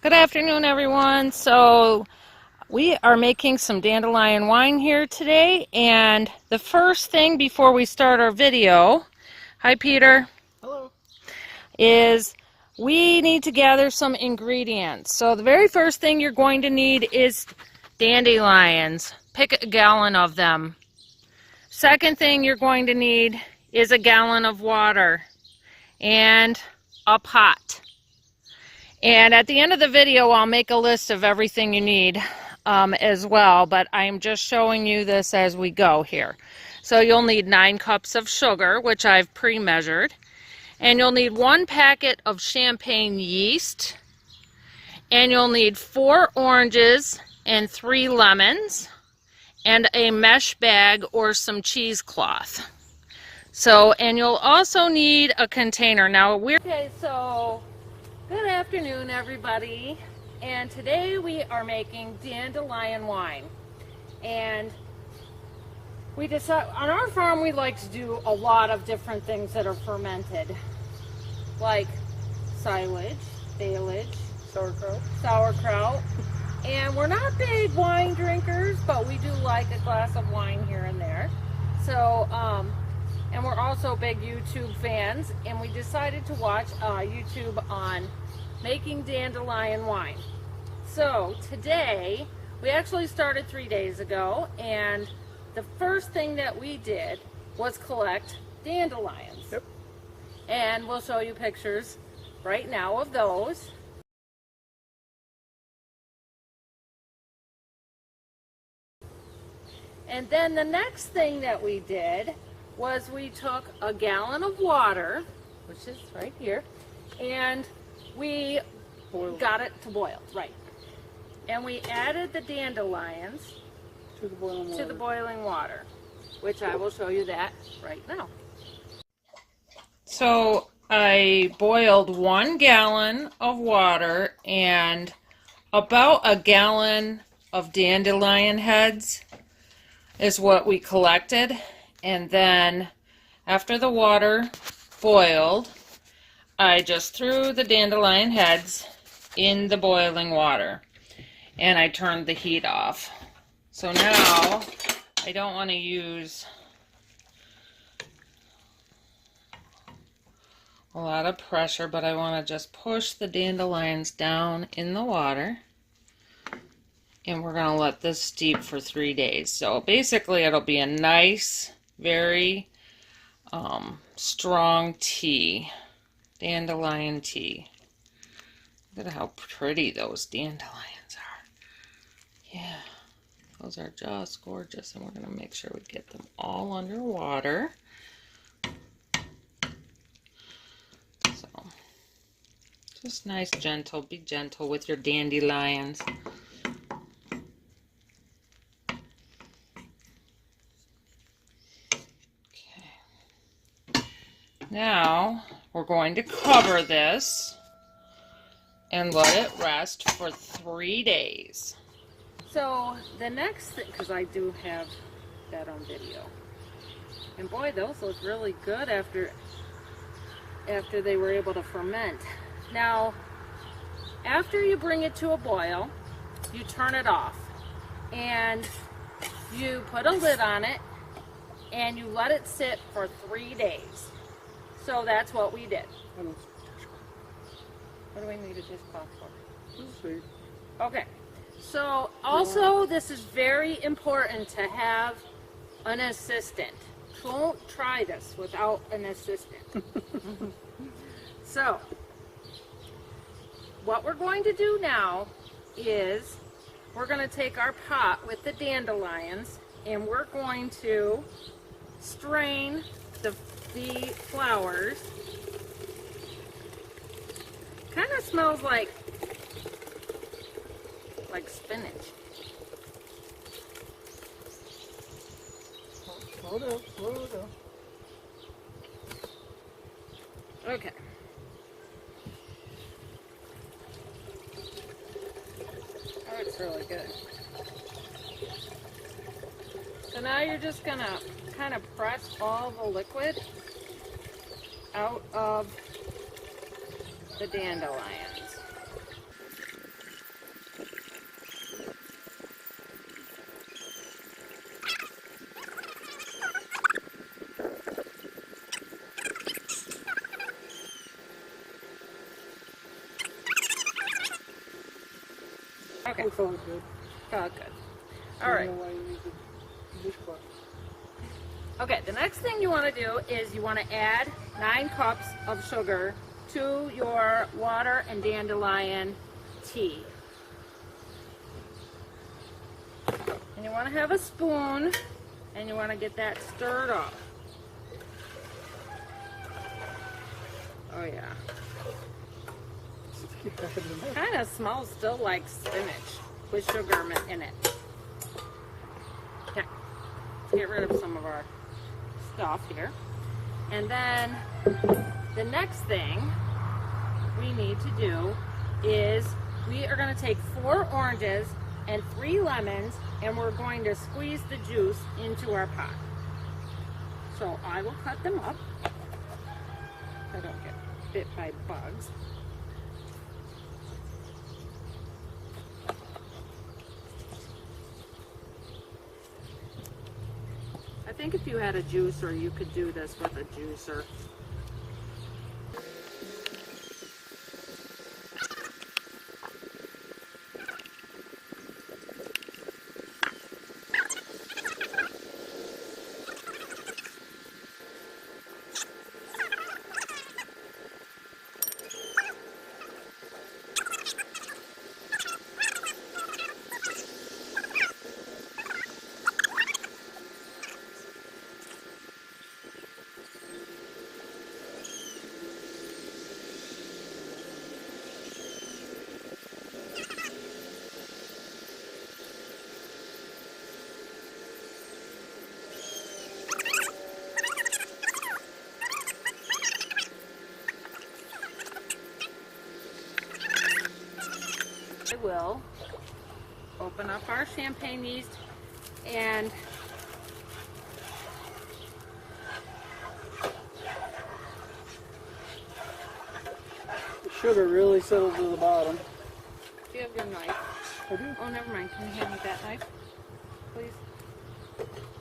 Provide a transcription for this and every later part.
Good afternoon, everyone. So we are making some dandelion wine here today, and the first thing before we start our video, hi Peter. Hello. Is we need to gather some ingredients. So the very first thing you're going to need is dandelions. Pick a gallon of them. Second thing you're going to need is a gallon of water and a pot. And at the end of the video, I'll make a list of everything you need as well, but I'm just showing you this as we go here. So you'll need 9 cups of sugar, which I've pre-measured, and you'll need 1 packet of champagne yeast, and you'll need 4 oranges and 3 lemons, and a mesh bag or some cheesecloth. So, and you'll also need a container. Now, okay, so good afternoon, everybody, and today we are making dandelion wine. And we decided on our farm we like to do a lot of different things that are fermented, like silage, baleage, sauerkraut, and we're not big wine drinkers, but we do like a glass of wine here and there. So and we're also big YouTube fans, and we decided to watch YouTube on making dandelion wine. So today, we actually started 3 days ago, and the first thing that we did was collect dandelions. Yep. And we'll show you pictures right now of those. And then the next thing that we did was we took a gallon of water, which is right here, and we got it to boil, right. And we added the dandelions to the boiling water, which I will show you that right now. So I boiled 1 gallon of water and about a gallon of dandelion heads is what we collected. And then after the water boiled, I just threw the dandelion heads in the boiling water and I turned the heat off. So now I don't want to use a lot of pressure, but I want to just push the dandelions down in the water. And we're going to let this steep for 3 days. So basically it'll be a nice, very strong tea, dandelion tea. Look at how pretty those dandelions are. Yeah, those are just gorgeous. And we're going to make sure we get them all underwater. So just nice, gentle. Be gentle with your dandelions. Now, we're going to cover this and let it rest for 3 days. So, the next thing, because I do have that on video. And boy, those look really good after they were able to ferment. Now, after you bring it to a boil, you turn it off. And you put a lid on it, and you let it sit for 3 days. So that's what we did. What do we need a dishcloth for? Okay. So also this is very important to have an assistant. Don't try this without an assistant. So what we're going to do now is we're going to take our pot with the dandelions and we're going to strain the flowers. Kind of smells like spinach. Slow down, slow down. Okay. Oh, it's really good. So now you're just gonna kind of press all the liquid out of the dandelions. Okay, It felt good. good. I All don't right. know why you need the dishcloth. Okay, the next thing you want to do is you want to add 9 cups of sugar to your water and dandelion tea. And you want to have a spoon and you want to get that stirred up. Oh yeah. Keep that in the mix. Kind of smells still like spinach with sugar in it. Okay, let's get rid of some of our stuff here. And then the next thing we need to do is we are going to take 4 oranges and 3 lemons and we're going to squeeze the juice into our pot. So I will cut them up so I don't get bit by bugs. I think if you had a juicer, you could do this with a juicer. I will open up our champagne yeast and The sugar really settled to the bottom. do you have your knife? I do. Oh, never mind. Can you hand me that knife, please?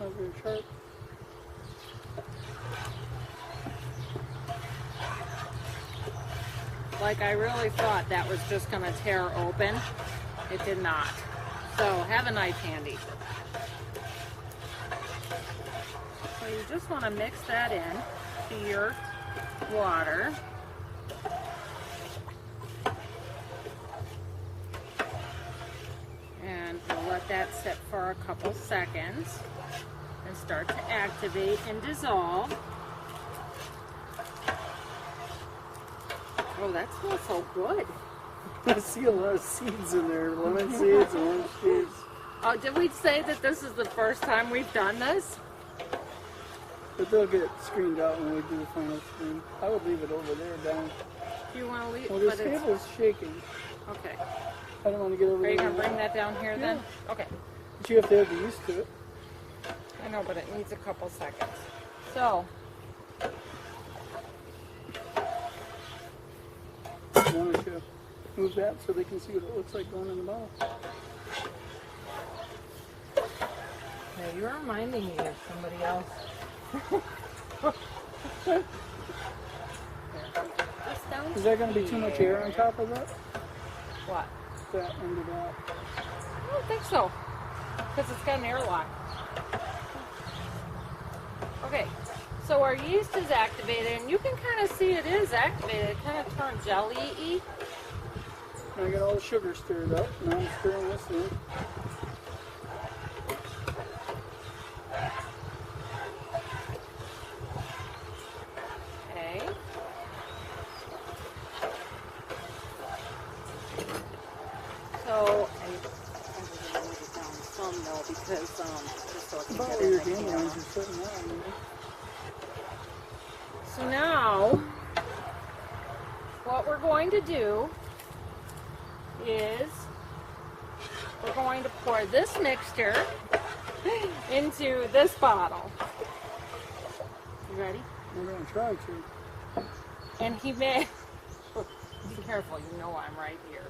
Not very sharp. Like I really thought that was just going to tear open. It did not. So have a knife handy. So you just want to mix that in to your water. And we'll let that sit for a couple seconds and start to activate and dissolve. Oh, that smells so good. I see a lot of seeds in there. Lemon seeds, orange seeds. Oh, did we say that this is the first time we've done this? But they'll get screened out when we do the final screen. I would leave it over there down. Do you want to leave? Well, this but it's- table's shaking. Okay. I don't want to get over Are you there. going to bring that down here then? Okay. But you have to get used to it. I know, but it needs a couple seconds. So, You want to move that so they can see what it looks like going in the bottle. yeah, you're reminding me of somebody else. Just down. Is there going to be too much air on top of that? What? That end of that. I don't think so. Because it's got an airlock. Okay. So our yeast is activated, and you can kind of see it is activated. It kind of turned jelly-y. Now I got all the sugar stirred up. Now I'm stirring this in. Okay. So, I'm going to move it down some though, because just so I can About get where in your the camera. dandelions are sitting now. Maybe. So now, what we're going to do is we're going to pour this mixture into this bottle. You ready? I'm going to try to. And he may, be careful, you know I'm right here.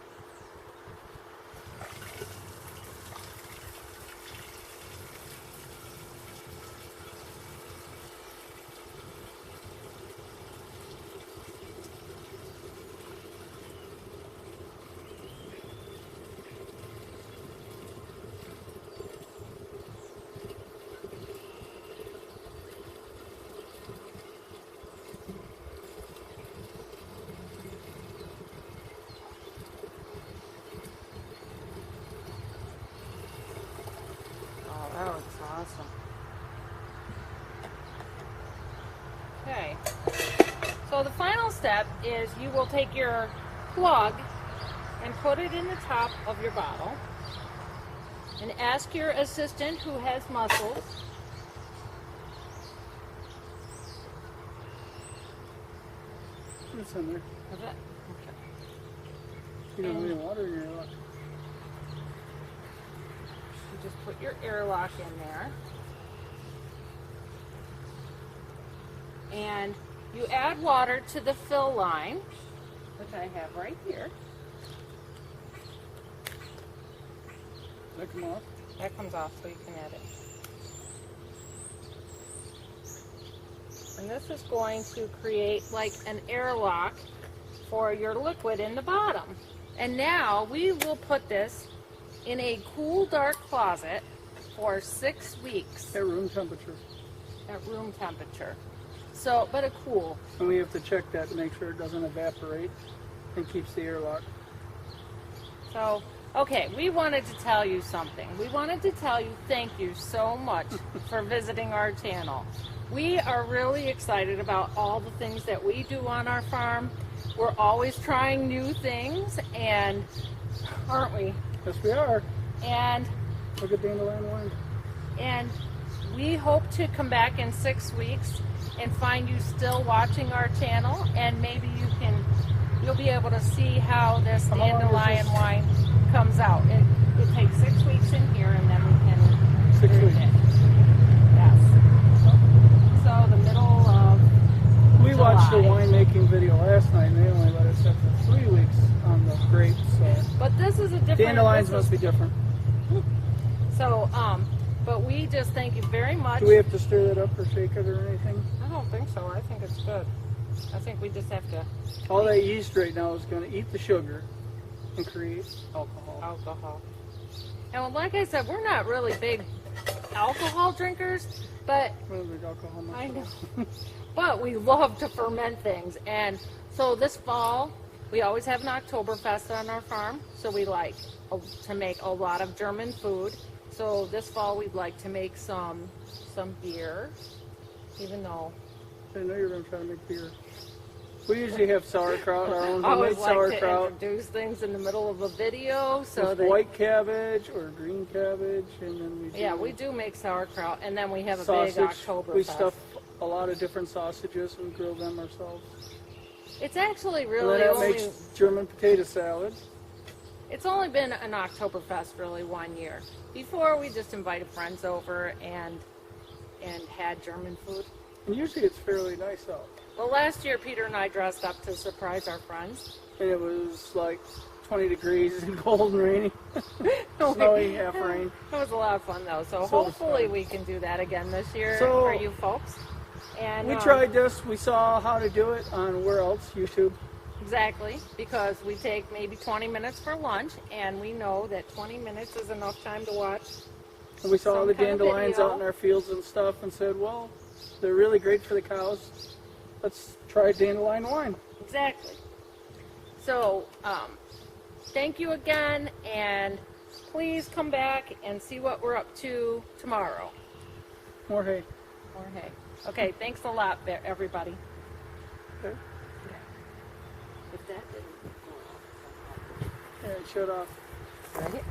final step is you will take your plug and put it in the top of your bottle and ask your assistant who has muscles It's in there. Is it? Okay. You don't need water in your airlock. You just put your airlock in there. And you add water to the fill line, which I have right here. That come off. That comes off so you can add it. And this is going to create like an airlock for your liquid in the bottom. And now we will put this in a cool, dark closet for 6 weeks At room temperature. at room temperature. So, but a cool. And we have to check that to make sure it doesn't evaporate and keeps the airlock. So, okay, we wanted to tell you something. We wanted to tell you thank you so much for visiting our channel. We are really excited about all the things that we do on our farm. We're always trying new things, and aren't we? Yes, we are. And Look at Dandelion WINE. and we hope to come back in 6 weeks and find you still watching our channel, and maybe you'll be able to see how this How long is dandelion this? wine comes out. It takes 6 weeks in here, and then we can 6 drink weeks. it. Yes. So the middle of We watched the July. winemaking video last night, and they only let us set for 3 weeks on the grapes. So But this is a different. dandelions this must is- be different. So, but we just thank you very much. Do we have to stir that up or shake it or anything? I don't think so. I think it's good. I think we just have to All that yeast right now is going to eat the sugar and create alcohol. alcohol. And like I said, we're not really big alcohol drinkers, but What is it, alcohol? I know. But we love to ferment things. And so this fall, we always have an Oktoberfest on our farm. So we like to make a lot of German food. So this fall, we'd like to make some beer, even though I know you're going to try to make beer. We usually have sauerkraut, our own I always homemade like to sauerkraut introduce things in the middle of a video. So with that, white cabbage or green cabbage, and then we do yeah, we do make sauerkraut. And then we have a sausage. big Oktoberfest. We stuff a lot of different sausages and grill them ourselves. It's actually And really then that only... makes German potato salad. It's only been an Oktoberfest really 1 year. Before, we just invited friends over and had German food. And usually it's fairly nice out. Well, last year, Peter and I dressed up to surprise our friends. And it was like 20 degrees and cold and rainy. Snowy, half rain. It was a lot of fun, though. So So it was hopefully fun. we can do that again this year So- for you folks. And We tried this. We saw how to do it on where else? YouTube. Exactly, because we take maybe 20 minutes for lunch, and we know that 20 minutes is enough time to watch. And we saw all Some the kind of dandelions video. out in our fields and stuff and said, well, they're really great for the cows. Let's try dandelion wine. Exactly. So, thank you again, and please come back and see what we're up to tomorrow. More hay. Or hey. Okay, thanks a lot, everybody. Okay. If that didn't go off. And shut off. Right?